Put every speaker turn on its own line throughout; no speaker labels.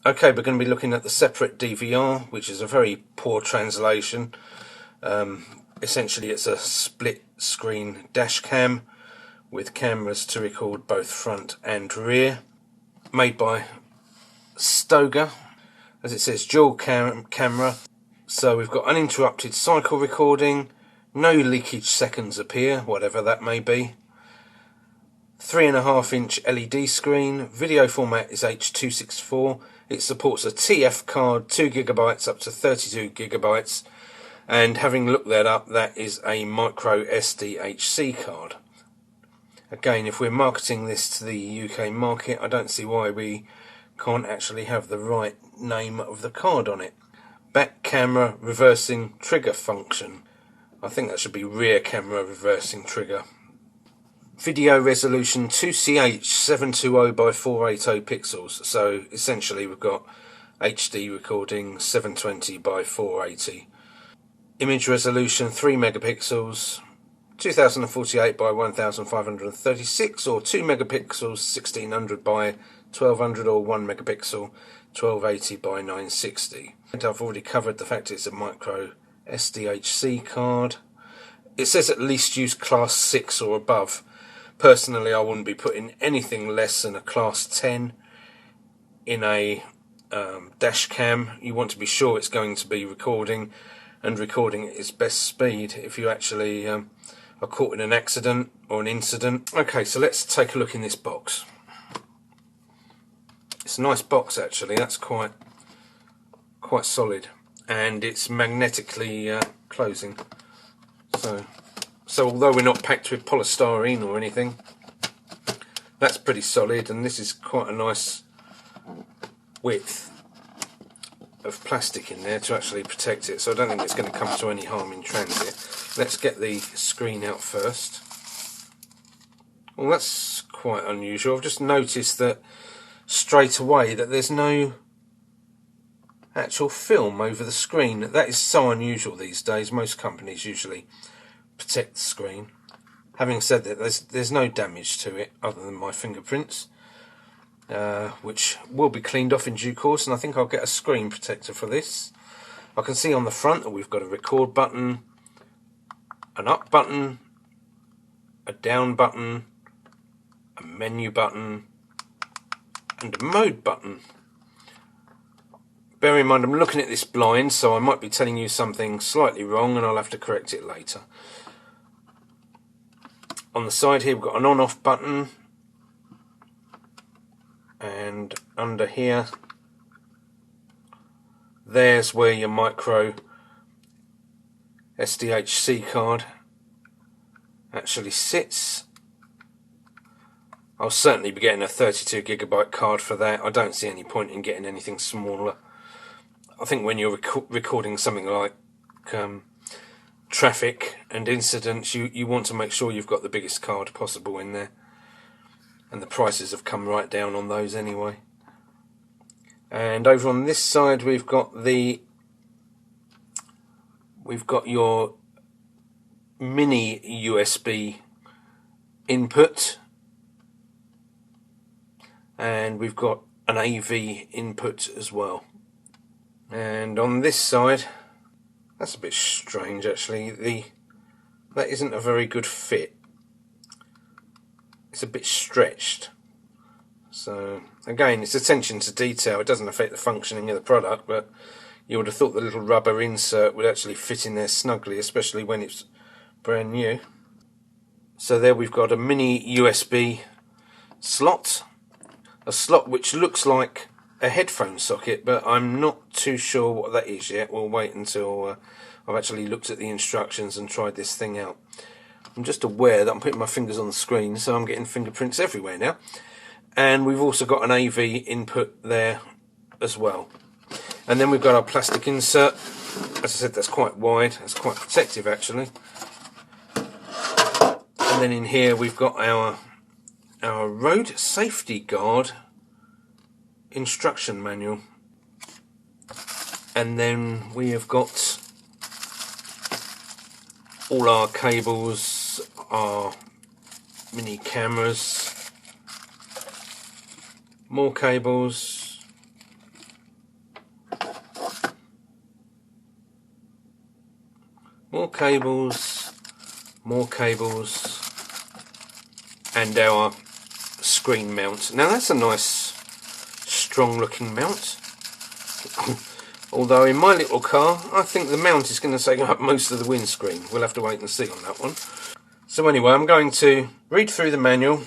Okay, we're going to be looking at the separate DVR, which is a very poor translation. Essentially it's a split screen dash cam with cameras to record both front and rear, made by Stoga. As it says, dual camera, so we've got uninterrupted cycle recording, no leakage seconds appear, whatever that may be. 3.5-inch LED screen, video format is H.264. It supports a TF card, 2GB up to 32GB, and having looked that up, that is a micro SDHC card. Again, if we're marketing this to the UK market, I don't see why we can't actually have the right name of the card on it. Back camera reversing trigger function. I think that should be rear camera reversing trigger. Video resolution 2CH720 by 480 pixels. So essentially we've got HD recording 720 by 480. Image resolution 3 megapixels, 2048 by 1536, or 2 megapixels 1600 by 1200, or 1 megapixel 1280 by 960. And I've already covered the fact it's a micro SDHC card. It says at least use class 6 or above. Personally, I wouldn't be putting anything less than a class 10 in a dash cam. You want to be sure it's going to be recording, and recording at its best speed if you actually are caught in an accident or an incident. Okay, so let's take a look in this box. It's a nice box actually. That's quite solid, and it's magnetically closing. So although we're not packed with polystyrene or anything, that's pretty solid, and this is quite a nice width of plastic in there to actually protect it, so I don't think it's going to come to any harm in transit. Let's get the screen out first. Well, that's quite unusual. I've just noticed that straight away that there's no actual film over the screen. That is so unusual these days. Most companies usually protect the screen. Having said that, there's no damage to it other than my fingerprints, which will be cleaned off in due course, and I think I'll get a screen protector for this. I can see on the front that we've got a record button, an up button, a down button, a menu button, and a mode button. Bear in mind I'm looking at this blind, so I might be telling you something slightly wrong and I'll have to correct it later. On the side here we've got an on-off button, and under here, there's where your micro SDHC card actually sits. I'll certainly be getting a 32GB card for that. I don't see any point in getting anything smaller. I think when you're recording something like traffic and incidents, you want to make sure you've got the biggest card possible in there, and the prices have come right down on those anyway. And over on this side we've got your mini USB input, and we've got an AV input as well. And on this side, that's a bit strange actually. That isn't a very good fit. It's a bit stretched. So again, it's attention to detail. It doesn't affect the functioning of the product, but you would have thought the little rubber insert would actually fit in there snugly, especially when it's brand new. So there we've got a mini USB slot, a slot which looks like a headphone socket, but I'm not too sure what that is yet. We'll wait until I've actually looked at the instructions and tried this thing out. I'm just aware that I'm putting my fingers on the screen, so I'm getting fingerprints everywhere now. And we've also got an AV input there as well. And then we've got our plastic insert. As I said, that's quite wide, that's quite protective actually. And then in here we've got our road safety guard instruction manual, and then we have got all our cables, our mini cameras, more cables, more cables, and our screen mount. Now that's a nice strong looking mount. Although in my little car, I think the mount is going to take up most of the windscreen. We'll have to wait and see on that one. So anyway, I'm going to read through the manual,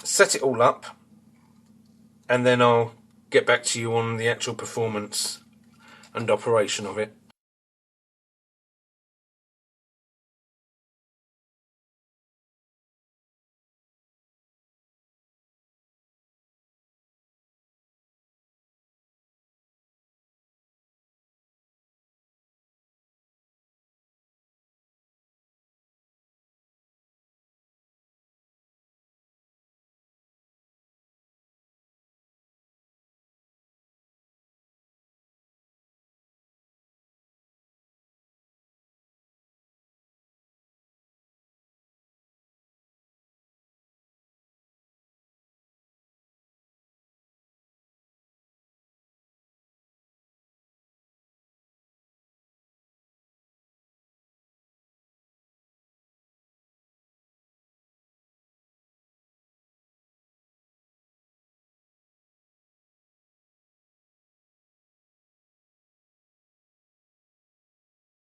set it all up, and then I'll get back to you on the actual performance and operation of it.